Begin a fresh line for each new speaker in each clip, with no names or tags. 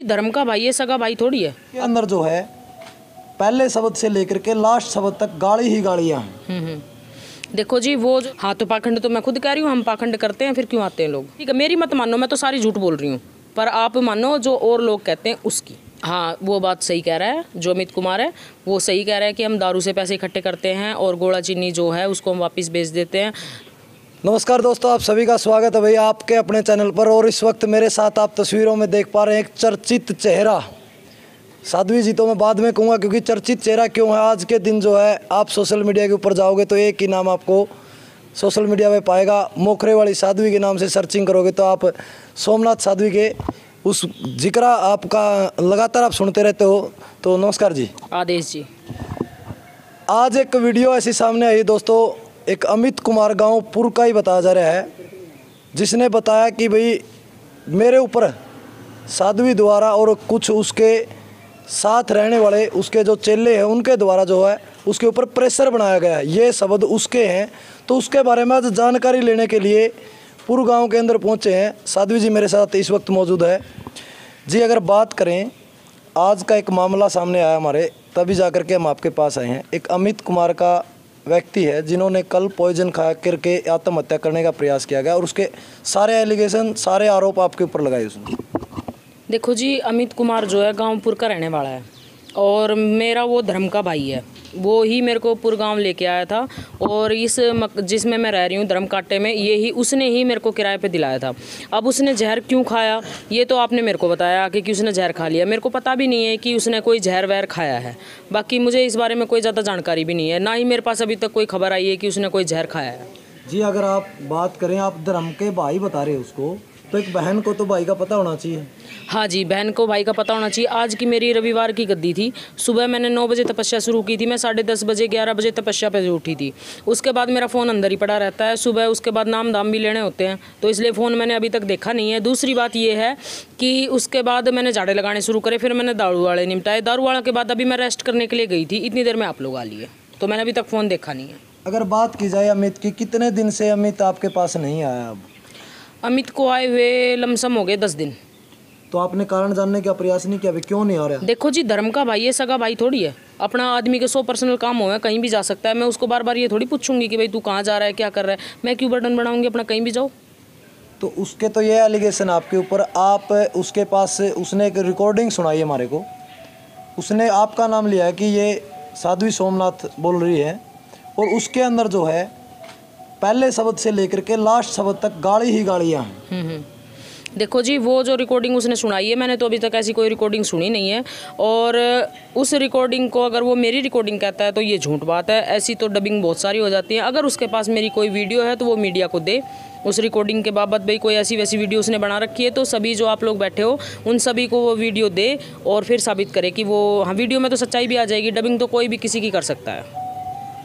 धर्म का भाई है, सगा भाई थोड़ी है।
के अंदर जो है पहले शब्द से लेकर के लास्ट शब्द तक गाली ही गालियां हैं।
देखो जी, वो जो हाँ तो पाखंड तो मैं खुद कह रही हूँ, हम पाखंड करते हैं, फिर क्यों आते हैं लोग। ठीक है, मेरी मत मानो, मैं तो सारी झूठ बोल रही हूँ, पर आप मानो जो और लोग कहते हैं उसकी। हाँ, वो बात सही कह रहा है जो अमित कुमार है, वो सही कह रहा है कि हम दारू से पैसे इकट्ठे करते हैं और गोला चीनी जो है उसको हम वापस बेच देते हैं।
नमस्कार दोस्तों, आप सभी का स्वागत है भैया आपके अपने चैनल पर। और इस वक्त मेरे साथ आप तस्वीरों में देख पा रहे हैं एक चर्चित चेहरा। साध्वी जी तो मैं बाद में कहूँगा, क्योंकि चर्चित चेहरा क्यों है, आज के दिन जो है आप सोशल मीडिया के ऊपर जाओगे तो एक ही नाम आपको सोशल मीडिया पे पाएगा। मोखरे वाली साध्वी के नाम से सर्चिंग करोगे तो आप सोमनाथ साध्वी के उस जिक्र आपका लगातार आप सुनते रहते हो। तो नमस्कार जी।
आदेश जी।
आज एक वीडियो ऐसी सामने आई दोस्तों, एक अमित कुमार गांव पुर का ही बताया जा रहा है, जिसने बताया कि भाई मेरे ऊपर साध्वी द्वारा और कुछ उसके साथ रहने वाले उसके जो चेले हैं उनके द्वारा जो है उसके ऊपर प्रेशर बनाया गया है। ये शब्द उसके हैं, तो उसके बारे में आज जानकारी लेने के लिए पुर गांव के अंदर पहुंचे हैं। साध्वी जी मेरे साथ इस वक्त मौजूद है जी। अगर बात करें, आज का एक मामला सामने आया हमारे, तभी जाकर के हम आपके पास आए हैं। एक अमित कुमार का व्यक्ति है जिन्होंने कल पॉइजन खा करके आत्महत्या करने का प्रयास किया गया और उसके सारे एलिगेशन, सारे आरोप आपके ऊपर लगाए उसने। देखो
जी, अमित कुमार जो है गाँवपुर का रहने वाला है और मेरा वो धर्म का भाई है। वो ही मेरे को पुर गाँव लेके आया था और इस जिसमें मैं रह रही हूँ धर्म काटे में, ये ही उसने ही मेरे को किराए पे दिलाया था। अब उसने जहर क्यों खाया ये तो आपने मेरे को बताया कि उसने जहर खा लिया। मेरे को पता भी नहीं है कि उसने कोई जहर वहर खाया है। बाकी मुझे इस बारे में कोई ज़्यादा जानकारी भी नहीं है, ना ही मेरे पास अभी तक कोई खबर आई है कि उसने कोई जहर खाया है।
जी, अगर आप बात करें, आप धर्म के भाई बता रहे हैं उसको, तो एक बहन को तो भाई का पता होना चाहिए।
हाँ जी, बहन को भाई का पता होना चाहिए। आज की मेरी रविवार की गद्दी थी। सुबह मैंने 9 बजे तपस्या शुरू की थी। मैं 10:30 बजे 11 बजे तपस्या पे उठी थी। उसके बाद मेरा फ़ोन अंदर ही पड़ा रहता है। सुबह उसके बाद नाम दाम भी लेने होते हैं, तो इसलिए फ़ोन मैंने अभी तक देखा नहीं है। दूसरी बात ये है कि उसके बाद मैंने झाड़े लगाने शुरू करे, फिर मैंने दारू वाले निपटाए। दारू वाले के बाद अभी मैं रेस्ट करने के लिए गई थी, इतनी देर में आप लोग आ लिए, तो मैंने अभी तक फ़ोन देखा नहीं है।
अगर बात की जाए अमित की, कितने दिन से अमित आपके पास नहीं आया? अब
अमित को आए हुए लमसम हो गए 10 दिन।
तो आपने कारण जानने का प्रयास नहीं किया, क्यों नहीं आ रहा?
देखो जी, धर्म का भाई है, सगा भाई थोड़ी है। अपना आदमी के 100 पर्सनल काम हो, कहीं भी जा सकता है। मैं उसको बार बार ये थोड़ी पूछूंगी कि भाई तू कहाँ जा रहा है, क्या कर रहा है। मैं क्यों बर्डन बनाऊंगी अपना, कहीं भी जाओ।
तो उसके तो ये एलिगेशन आपके ऊपर, आप उसके पास से उसने एक रिकॉर्डिंग सुनाई है हमारे को, उसने आपका नाम लिया है कि ये साध्वी सोमनाथ बोल रही है, और उसके अंदर जो है पहले शब्द से लेकर के लास्ट शब्द तक गाली ही गालियाँ हैं।
देखो जी, वो जो रिकॉर्डिंग उसने सुनाई है, मैंने तो अभी तक ऐसी कोई रिकॉर्डिंग सुनी नहीं है। और उस रिकॉर्डिंग को अगर वो मेरी रिकॉर्डिंग कहता है तो ये झूठ बात है। ऐसी तो डबिंग बहुत सारी हो जाती है। अगर उसके पास मेरी कोई वीडियो है तो वो मीडिया को दे उस रिकॉर्डिंग के बाबत। भाई कोई ऐसी वैसी वीडियो उसने बना रखी है तो सभी जो आप लोग बैठे हो उन सभी को वो वीडियो दे और फिर साबित करे कि वो हाँ, वीडियो में तो सच्चाई भी आ जाएगी। डबिंग तो कोई भी किसी की कर सकता है।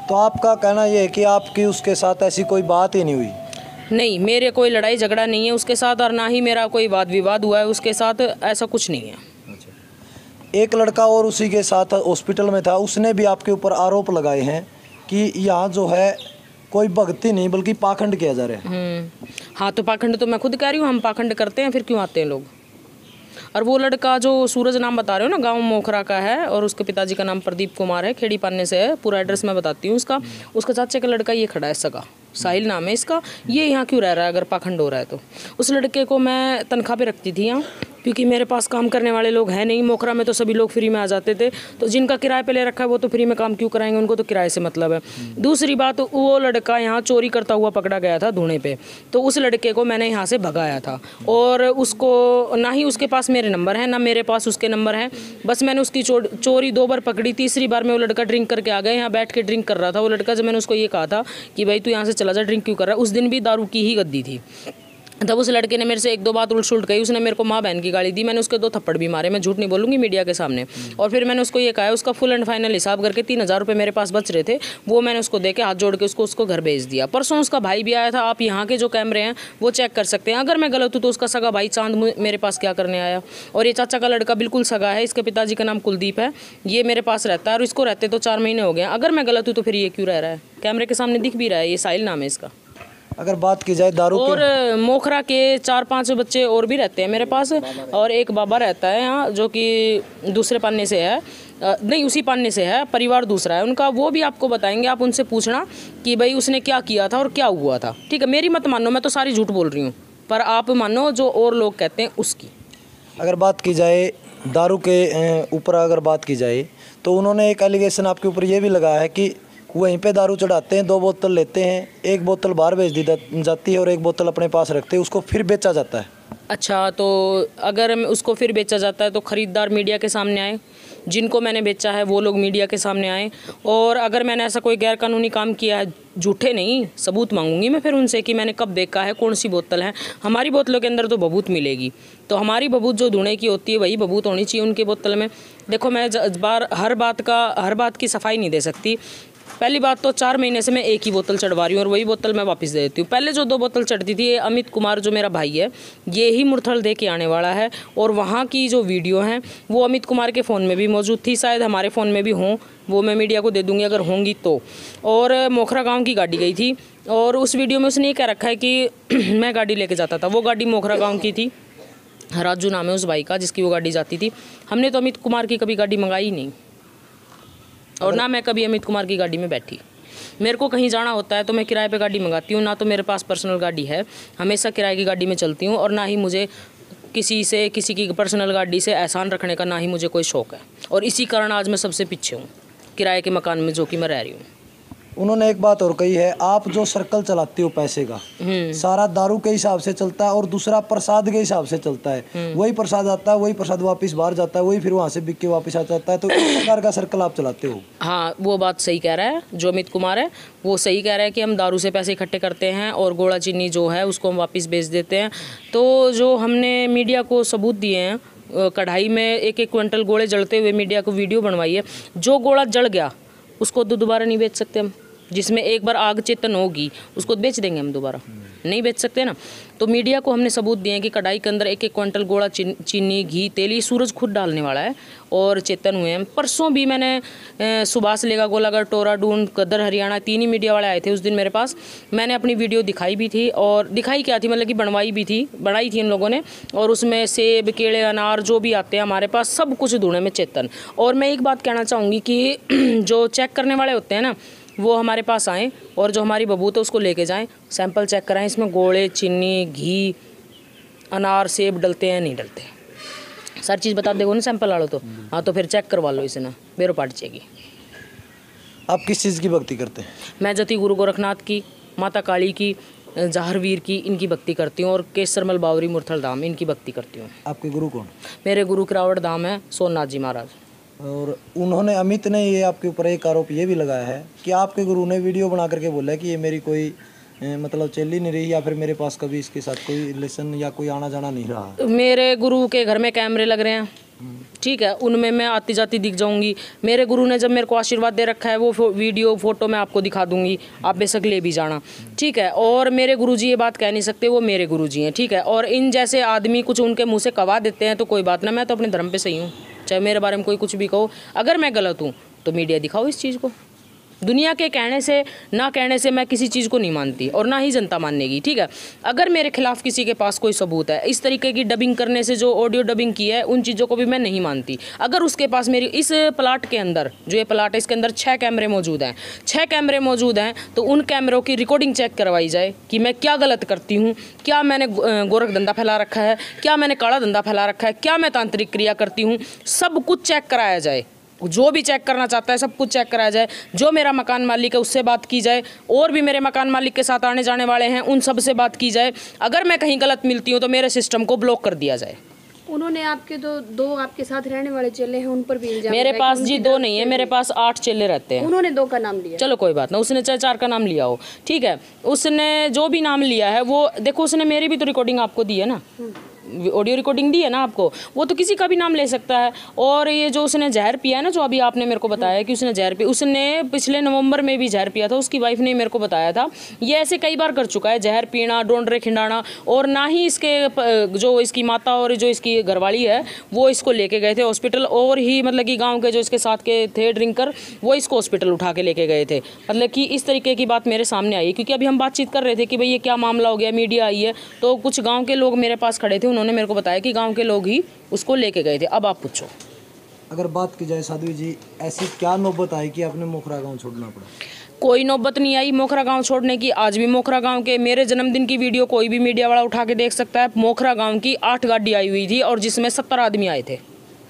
तो आपका कहना ये है कि आपकी उसके साथ ऐसी कोई बात ही नहीं हुई?
नहीं, मेरे कोई लड़ाई झगड़ा नहीं है उसके साथ, और ना ही मेरा कोई वाद विवाद हुआ है उसके साथ, ऐसा कुछ नहीं है।
अच्छा। एक लड़का और उसी के साथ हॉस्पिटल में था, उसने भी आपके ऊपर आरोप लगाए हैं कि यहाँ जो है कोई भक्ति नहीं बल्कि पाखंड किया जा रहा है।
हाँ, तो पाखंड तो मैं खुद कह रही हूँ, हम पाखंड करते हैं, फिर क्यों आते हैं लोग। और वो लड़का जो सूरज नाम बता रहे हो ना, गांव मोखरा का है और उसके पिताजी का नाम प्रदीप कुमार है, खेड़ी पान्ने से है। पूरा एड्रेस मैं बताती हूँ उसका। उसका चाचे का लड़का ये खड़ा है, सगा साहिल नाम है इसका। ये यहाँ क्यों रह रहा है अगर पाखंड हो रहा है तो? उस लड़के को मैं तनख्वाह पे रखती थी यहाँ, क्योंकि मेरे पास काम करने वाले लोग हैं नहीं। मोखरा में तो सभी लोग फ्री में आ जाते थे, तो जिनका किराए पे ले रखा है वो तो फ्री में काम क्यों कराएंगे, उनको तो किराए से मतलब है। दूसरी बात, वो लड़का यहाँ चोरी करता हुआ पकड़ा गया था धूणे पे, तो उस लड़के को मैंने यहाँ से भगाया था। और उसको ना ही उसके पास मेरे नंबर हैं, ना मेरे पास उसके नंबर हैं। बस मैंने उसकी चोरी 2 बार पकड़ी। तीसरी बार में वो लड़का ड्रिंक करके आ गया, यहाँ बैठ के ड्रिंक कर रहा था वो लड़का। जब मैंने उसको ये कहा था कि भाई तू यहाँ से चला जा, ड्रिंक क्यों कर रहा है, उस दिन भी दारू की ही गद्दी थी। तब उस लड़के ने मेरे से 1-2 बात उल्ट सुलट कही। उसने मेरे को माँ बहन की गाली दी, मैंने उसके 2 थप्पड़ भी मारे, मैं झूठ नहीं बोलूँगी मीडिया के सामने। और फिर मैंने उसको ये कहा, उसका फुल एंड फाइनल हिसाब करके 3000 रुपये मेरे पास बच रहे थे, वो मैंने उसको दे के हाथ जोड़ के उसको घर भेज दिया। परसों उसका भाई भी आया था, आप यहाँ के जो कैमरे हैं वो चेक कर सकते हैं। अगर मैं गलत हूँ तो उसका सगा भाई चांद मेरे पास क्या करने आया। और ये चाचा का लड़का बिल्कुल सगा है, इसके पिताजी का नाम कुलदीप है, ये मेरे पास रहता है और इसको रहते तो 4 महीने हो गए। अगर मैं गलत हूँ तो फिर ये क्यों रह रहा है? कैमरे के सामने दिख भी रहा है, ये साहिल नाम है इसका।
अगर बात की जाए दारू
और मोखरा के 4-5 बच्चे और भी रहते हैं मेरे पास, और एक बाबा रहता है यहाँ जो कि दूसरे पन्ने से है, नहीं उसी पन्ने से है, परिवार दूसरा है उनका, वो भी आपको बताएंगे। आप उनसे पूछना कि भाई उसने क्या किया था और क्या हुआ था, ठीक है। मेरी मत मानो, मैं तो सारी झूठ बोल रही हूँ, पर आप मानो जो और लोग कहते हैं उसकी।
अगर बात की जाए दारू के ऊपर अगर बात की जाए तो उन्होंने एक एलिगेशन आपके ऊपर ये भी लगाया है कि वहीं पे दारू चढ़ाते हैं, 2 बोतल लेते हैं, 1 बोतल बाहर भेज दी जाती है और 1 बोतल अपने पास रखते हैं, उसको फिर बेचा जाता है।
अच्छा, तो अगर उसको फिर बेचा जाता है तो ख़रीदार मीडिया के सामने आए, जिनको मैंने बेचा है वो लोग मीडिया के सामने आए, और अगर मैंने ऐसा कोई गैरकानूनी काम किया है, झूठे नहीं, सबूत मांगूंगी मैं फिर उनसे कि मैंने कब देखा है, कौन सी बोतल है। हमारी बोतलों के अंदर तो बबूत मिलेगी, तो हमारी बबूत जो धुने की होती है वही बबूत होनी चाहिए उनकी बोतल में। देखो मैं हर बात की सफाई नहीं दे सकती। पहली बात तो 4 महीने से मैं एक ही बोतल चढ़वा रही हूँ और वही बोतल मैं वापस दे देती हूँ। पहले जो 2 बोतल चढ़ती थी, ये अमित कुमार जो मेरा भाई है ये ही मुरथल दे के आने वाला है, और वहाँ की जो वीडियो हैं वो अमित कुमार के फ़ोन में भी मौजूद थी, शायद हमारे फ़ोन में भी हों, वो मैं मीडिया को दे दूँगी अगर होंगी तो। और मोखरा गाँव की गाड़ी गई थी और उस वीडियो में उसने ये कह रखा है कि मैं गाड़ी लेके जाता था, वो गाड़ी मोखरा गाँव की थी, राजू नाम है उस भाई का जिसकी वो गाड़ी जाती थी। हमने तो अमित कुमार की कभी गाड़ी मंगाई नहीं, और ना मैं कभी अमित कुमार की गाड़ी में बैठी। मेरे को कहीं जाना होता है तो मैं किराए पे गाड़ी मंगाती हूँ, ना तो मेरे पास पर्सनल गाड़ी है, हमेशा किराए की गाड़ी में चलती हूँ, और ना ही मुझे किसी की पर्सनल गाड़ी से एहसान रखने का ना ही मुझे कोई शौक़ है, और इसी कारण आज मैं सबसे पीछे हूँ किराए के मकान में जो कि मैं रह रही हूँ।
उन्होंने एक बात और कही है, आप जो सर्कल चलाते हो पैसे का सारा दारू के हिसाब से चलता है और दूसरा प्रसाद के हिसाब से चलता है। वही प्रसाद आता है, वही प्रसाद वापस बाहर जाता है, वही फिर वहाँ से बिक के वापस आ जाता है, तो इस प्रकार का सर्कल आप चलाते हो।
हाँ, वो बात सही कह रहा है जो अमित कुमार है, वो सही कह रहा है कि हम दारू से पैसे इकट्ठे करते हैं और गोला चीनी जो है उसको हम वापस बेच देते हैं। तो जो हमने मीडिया को सबूत दिए हैं, कढ़ाई में 1-1 क्विंटल गोले जलते हुए मीडिया को वीडियो बनवाई है, जो गोला जल गया उसको तो दोबारा नहीं बेच सकते हम, जिसमें एक बार आग चेतन होगी उसको बेच देंगे हम, दोबारा नहीं बेच सकते ना। तो मीडिया को हमने सबूत दिए हैं कि कढ़ाई के अंदर 1-1 क्विंटल गोला चीनी, घी, तेल, ये सूरज खुद डालने वाला है और चेतन हुए हैं। परसों भी मैंने सुभाष लेगा गोलागढ़, टोराडून, कदर, हरियाणा, 3 ही मीडिया वाले आए थे उस दिन मेरे पास। मैंने अपनी वीडियो दिखाई भी थी, और दिखाई क्या थी मतलब कि बनाई थी इन लोगों ने, और उसमें सेब, केले, अनार जो भी आते हैं हमारे पास सब कुछ धुने में चेतन। और मैं एक बात कहना चाहूँगी कि जो चेक करने वाले होते हैं ना वो हमारे पास आएँ और जो हमारी बबूत है उसको लेके जाएं, सैंपल चेक कराएं, इसमें गोले, चीनी, घी, अनार, सेब डलते हैं नहीं डलते, सारी चीज़ बता देगा ना सैंपल वालों तो। हाँ, तो फिर चेक करवा लो इसे ना, बेरो पार्टी चाहिए।
आप किस चीज़ की भक्ति करते हैं?
मैं जति गुरु गोरखनाथ की, माता काली की, जहरवीर की, इनकी भक्ति करती हूँ, और केसरमल बावरी मुरथल धाम इनकी भक्ति करती हूँ।
आपके गुरु कौन?
मेरे गुरु किरावट धाम है सोमनाथ जी महाराज।
और उन्होंने, अमित ने ये आपके ऊपर एक आरोप ये भी लगाया है कि आपके गुरु ने वीडियो बना करके बोला कि ये मेरी कोई मतलब चली नहीं रही, या फिर मेरे पास कभी इसके साथ कोई रिलेशन या कोई आना जाना नहीं रहा।
मेरे गुरु के घर में कैमरे लग रहे हैं, ठीक है, उनमें मैं आती जाती दिख जाऊंगी। मेरे गुरु ने जब मेरे को आशीर्वाद दे रखा है वो वीडियो फोटो मैं आपको दिखा दूंगी, आप बेशक ले भी जाना, ठीक है। और मेरे गुरुजी ये बात कह नहीं सकते, वो मेरे गुरुजी हैं, ठीक है। और इन जैसे आदमी कुछ उनके मुंह से कवा देते हैं तो कोई बात ना, मैं तो अपने धर्म पे सही हूँ, चाहे मेरे बारे में कोई कुछ भी कहो। अगर मैं गलत हूँ तो मीडिया दिखाओ इस चीज़ को। दुनिया के कहने से ना कहने से मैं किसी चीज़ को नहीं मानती, और ना ही जनता मानेगी, ठीक है। अगर मेरे खिलाफ किसी के पास कोई सबूत है, इस तरीके की डबिंग करने से जो ऑडियो डबिंग की है उन चीज़ों को भी मैं नहीं मानती। अगर उसके पास मेरी इस प्लाट के अंदर, जो ये प्लाट है इसके अंदर 6 कैमरे मौजूद हैं, 6 कैमरे मौजूद हैं, तो उन कैमरों की रिकॉर्डिंग चेक करवाई जाए कि मैं क्या गलत करती हूँ, क्या मैंने गोरख धंधा फैला रखा है, क्या मैंने काला धंधा फैला रखा है, क्या मैं तांत्रिक क्रिया करती हूँ, सब कुछ चेक कराया जाए। जो भी चेक करना चाहता है सब कुछ चेक कराया जाए। जो मेरा मकान मालिक है उससे बात की जाए, और भी मेरे मकान मालिक के साथ आने जाने वाले हैं उन सब से बात की जाए। अगर मैं कहीं गलत मिलती हूँ तो मेरे सिस्टम को ब्लॉक कर दिया जाए।
उन्होंने आपके दो आपके साथ रहने वाले चेले हैं, उन पर भी इल्जाम
मेरे पास जी 2 नहीं है, मेरे पास 8 चेले रहते हैं।
उन्होंने 2 का नाम लिया,
चलो कोई बात ना, उसने चाहे 4 का नाम लिया हो, ठीक है। उसने जो भी नाम लिया है वो देखो, उसने मेरी भी तो रिकॉर्डिंग आपको दी है ना, ऑडियो रिकॉर्डिंग दी है ना आपको, वो तो किसी का भी नाम ले सकता है। और ये जो उसने जहर पिया है ना, जो अभी आपने मेरे को बताया कि उसने जहर पिया, उसने पिछले नवंबर में भी जहर पिया था, उसकी वाइफ ने मेरे को बताया था। ये ऐसे कई बार कर चुका है, जहर पीना, डोंडरे खिंडाना। और ना ही इसके जो इसकी माता और जो इसकी घरवाली है वो इसको लेके गए थे हॉस्पिटल, और ही मतलब कि गाँव के जो इसके साथ के थे ड्रिंकर वो इसको हॉस्पिटल उठा के लेके गए थे। मतलब कि इस तरीके की बात मेरे सामने आई, क्योंकि अभी हम बातचीत कर रहे थे कि भाई ये क्या मामला हो गया, मीडिया आई है, तो कुछ गाँव के लोग मेरे पास खड़े थे, उन्होंने मेरे को बताया कि गांव के लोग ही उसको लेके गए थे। अब आप पूछो।
अगर बात की जाए साध्वी जी, ऐसी क्या नौबत आई कि आपने मोखरा गांव छोड़ना पड़ा?
कोई नौबत नहीं आई मोखरा गांव छोड़ने की। आज भी मोखरा गांव के मेरे जन्मदिन की वीडियो कोई भी मीडिया वाला उठा के देख सकता है। मोखरा गांव की 8 गाड़ी आई हुई थी और जिसमें 70 आदमी आए थे।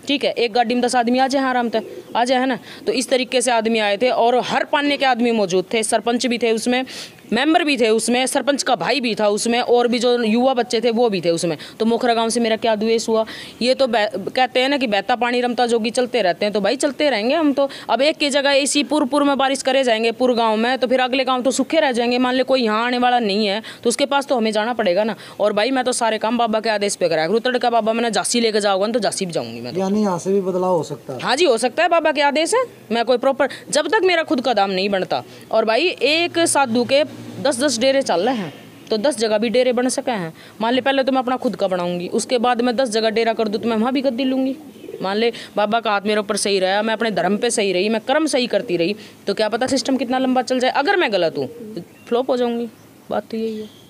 ठीक है, एक गाड़ी में 10 आदमी आ जाए आराम से, आ जाए है ना। तो इस तरीके से आदमी आए थे और हर पाने के आदमी मौजूद थे। सरपंच भी थे उसमें, मेंबर भी थे उसमें, सरपंच का भाई भी था उसमें, और भी जो युवा बच्चे थे वो भी थे उसमें। तो मोखरा गांव से मेरा क्या द्वेष हुआ? ये तो कहते हैं ना कि बहता पानी रमता जोगी चलते रहते हैं, तो भाई चलते रहेंगे हम तो। अब एक की जगह इसी पुर में बारिश करे जाएंगे पुर गाँव में, तो फिर अगले गाँव तो सूखे रह जाएंगे। मान ले कोई यहाँ आने वाला नहीं है तो उसके पास तो हमें जाना पड़ेगा ना। और भाई मैं तो सारे काम बाबा के आदेश पे कराया। रुतड़ का बाबा मैंने झांसी लेके जाऊंगा तो झांसी भी जाऊंगी मैं।
यानी यहाँ से भी बदलाव हो सकता है?
हाँ जी, हो सकता है, बाबा के आदेश है। मैं कोई प्रॉपर, जब तक मेरा खुद का दाम नहीं बनता। और भाई एक साधु के 10-10 डेरे चल रहे हैं, तो 10 जगह भी डेरे बन सके हैं। मान ले पहले तो मैं अपना खुद का बनाऊंगी, उसके बाद मैं 10 जगह डेरा कर दूँ तो मैं वहाँ भी गद्दी लूँगी। मान ले बाबा का हाथ मेरे ऊपर सही रहा, मैं अपने धर्म पे सही रही, मैं कर्म सही करती रही, तो क्या पता सिस्टम कितना लंबा चल जाए। अगर मैं गलत हूँ तो फ्लॉप हो जाऊँगी। बात तो यही है।